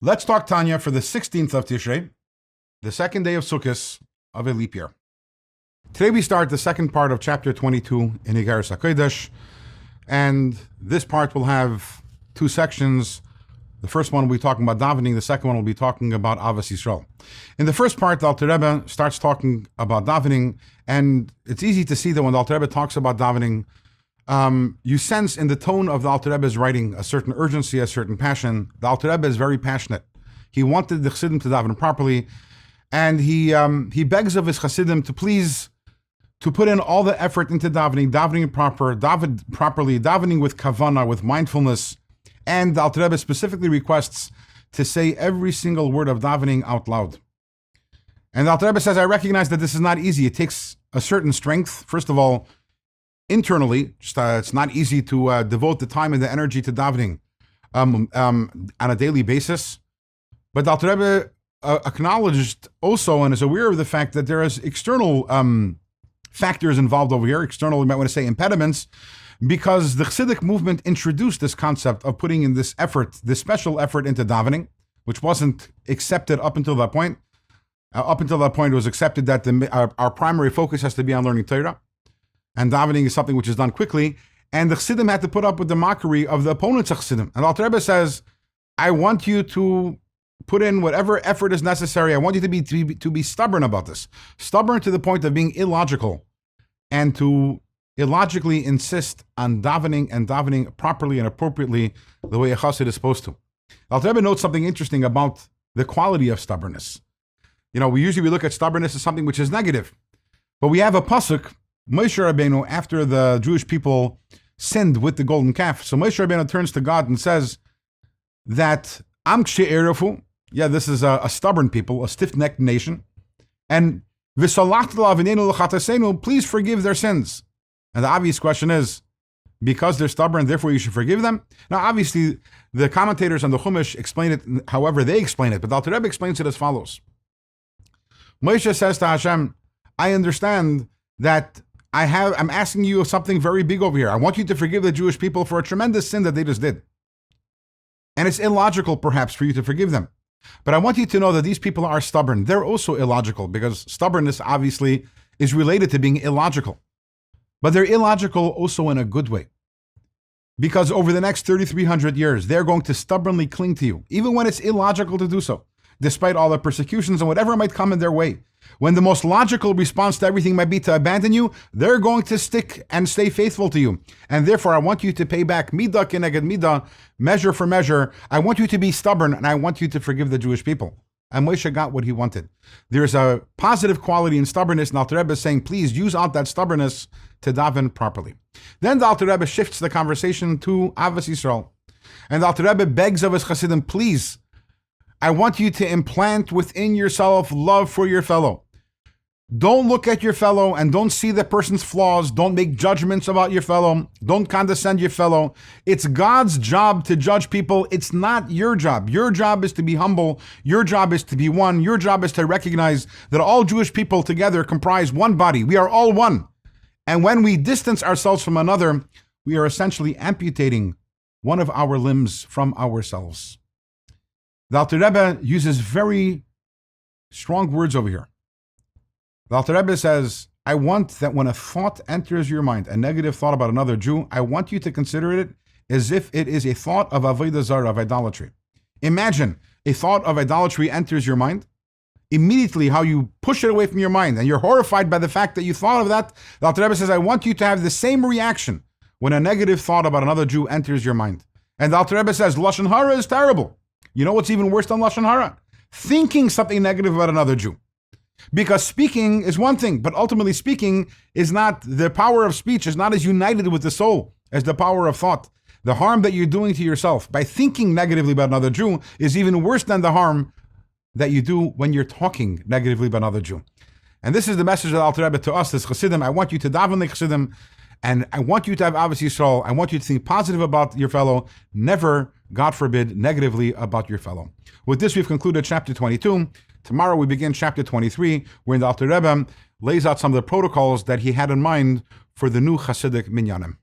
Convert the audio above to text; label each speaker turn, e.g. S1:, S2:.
S1: Let's talk Tanya for the 16th of Tishrei, the second day of Sukkot of a leap year. Today we start the second part of chapter 22 in Igeres HaKodesh, and this part will have two sections. The first one will be talking about davening, the second one will be talking about Ahavas Yisrael. In the first part, the Alter Rebbe starts talking about davening, and it's easy to see that when the Alter Rebbe talks about davening, you sense in the tone of the Alter Rebbe's writing a certain urgency, a certain passion. The Alter Rebbe is very passionate. He wanted the Chassidim to daven properly, and he begs of his Chassidim to please to put in all the effort into davening properly, davening with kavana, with mindfulness. And the Alter Rebbe specifically requests to say every single word of davening out loud. And the Alter Rebbe says, I recognize that this is not easy. It takes a certain strength. First of all, internally, it's not easy to devote the time and the energy to davening on a daily basis. But the Alter Rebbe acknowledged also and is aware of the fact that there is external factors involved over here, external, you might want to say impediments, because the Chassidic movement introduced this concept of putting in this effort, this special effort into davening, which wasn't accepted up until that point. Up until that point, it was accepted that our primary focus has to be on learning Torah, and davening is something which is done quickly, and the Chassidim had to put up with the mockery of the opponents of Chassidim. And Alter Rebbe says, I want you to put in whatever effort is necessary. I want you to be stubborn about this. Stubborn to the point of being illogical, and to illogically insist on davening and davening properly and appropriately the way a chassid is supposed to. Alter Rebbe notes something interesting about the quality of stubbornness. You know, we usually look at stubbornness as something which is negative. But we have a pasuk, Moshe Rabbeinu, after the Jewish people sinned with the golden calf. So Moshe Rabbeinu turns to God and says that Am Kshe Erefu, this is a stubborn people, a stiff-necked nation, and please forgive their sins. And the obvious question is, because they're stubborn, therefore you should forgive them? Now, obviously, the commentators on the Chumash explain it however they explain it, but the Alter Rebbe explains it as follows. Moshe says to Hashem, I understand that I'm asking you something very big over here. I want you to forgive the Jewish people for a tremendous sin that they just did. And it's illogical, perhaps, for you to forgive them. But I want you to know that these people are stubborn. They're also illogical, because stubbornness, obviously, is related to being illogical. But they're illogical also in a good way. Because over the next 3,300 years, they're going to stubbornly cling to you, even when it's illogical to do so, despite all the persecutions and whatever might come in their way. When the most logical response to everything might be to abandon you, they're going to stick and stay faithful to you. And therefore, I want you to pay back midah keneged midah, measure for measure. I want you to be stubborn, and I want you to forgive the Jewish people. And Moshe got what he wanted. There's a positive quality in stubbornness, and Alter Rebbe is saying, please use out that stubbornness to daven properly. Then the Alter Rebbe shifts the conversation to Ahavas Yisrael. And the Alter Rebbe begs of his Chassidim, please, I want you to implant within yourself love for your fellow. Don't look at your fellow and don't see the person's flaws. Don't make judgments about your fellow. Don't condescend your fellow. It's God's job to judge people. It's not your job. Your job is to be humble. Your job is to be one. Your job is to recognize that all Jewish people together comprise one body. We are all one. And when we distance ourselves from another, we are essentially amputating one of our limbs from ourselves. The Alter Rebbe uses very strong words over here. The Alter Rebbe says, I want that when a thought enters your mind, a negative thought about another Jew, I want you to consider it as if it is a thought of avodah zarah, of idolatry. Imagine a thought of idolatry enters your mind. Immediately how you push it away from your mind, and you're horrified by the fact that you thought of that. The Alter Rebbe says, I want you to have the same reaction when a negative thought about another Jew enters your mind. And the Alter Rebbe says, Lashon Hara is terrible. You know what's even worse than Lashon Hara? Thinking something negative about another Jew. Because speaking is one thing, but ultimately speaking is not, the power of speech is not as united with the soul as the power of thought. The harm that you're doing to yourself by thinking negatively about another Jew is even worse than the harm that you do when you're talking negatively about another Jew. And this is the message of the Alter Rebbe to us as Chassidim. I want you to daven like Chassidim, and I want you to have Ahavas Yisrael. I want you to think positive about your fellow, never, God forbid, negatively about your fellow. With this, we've concluded chapter 22. Tomorrow we begin chapter 23, where the Alter Rebbe lays out some of the protocols that he had in mind for the new Hasidic minyanim.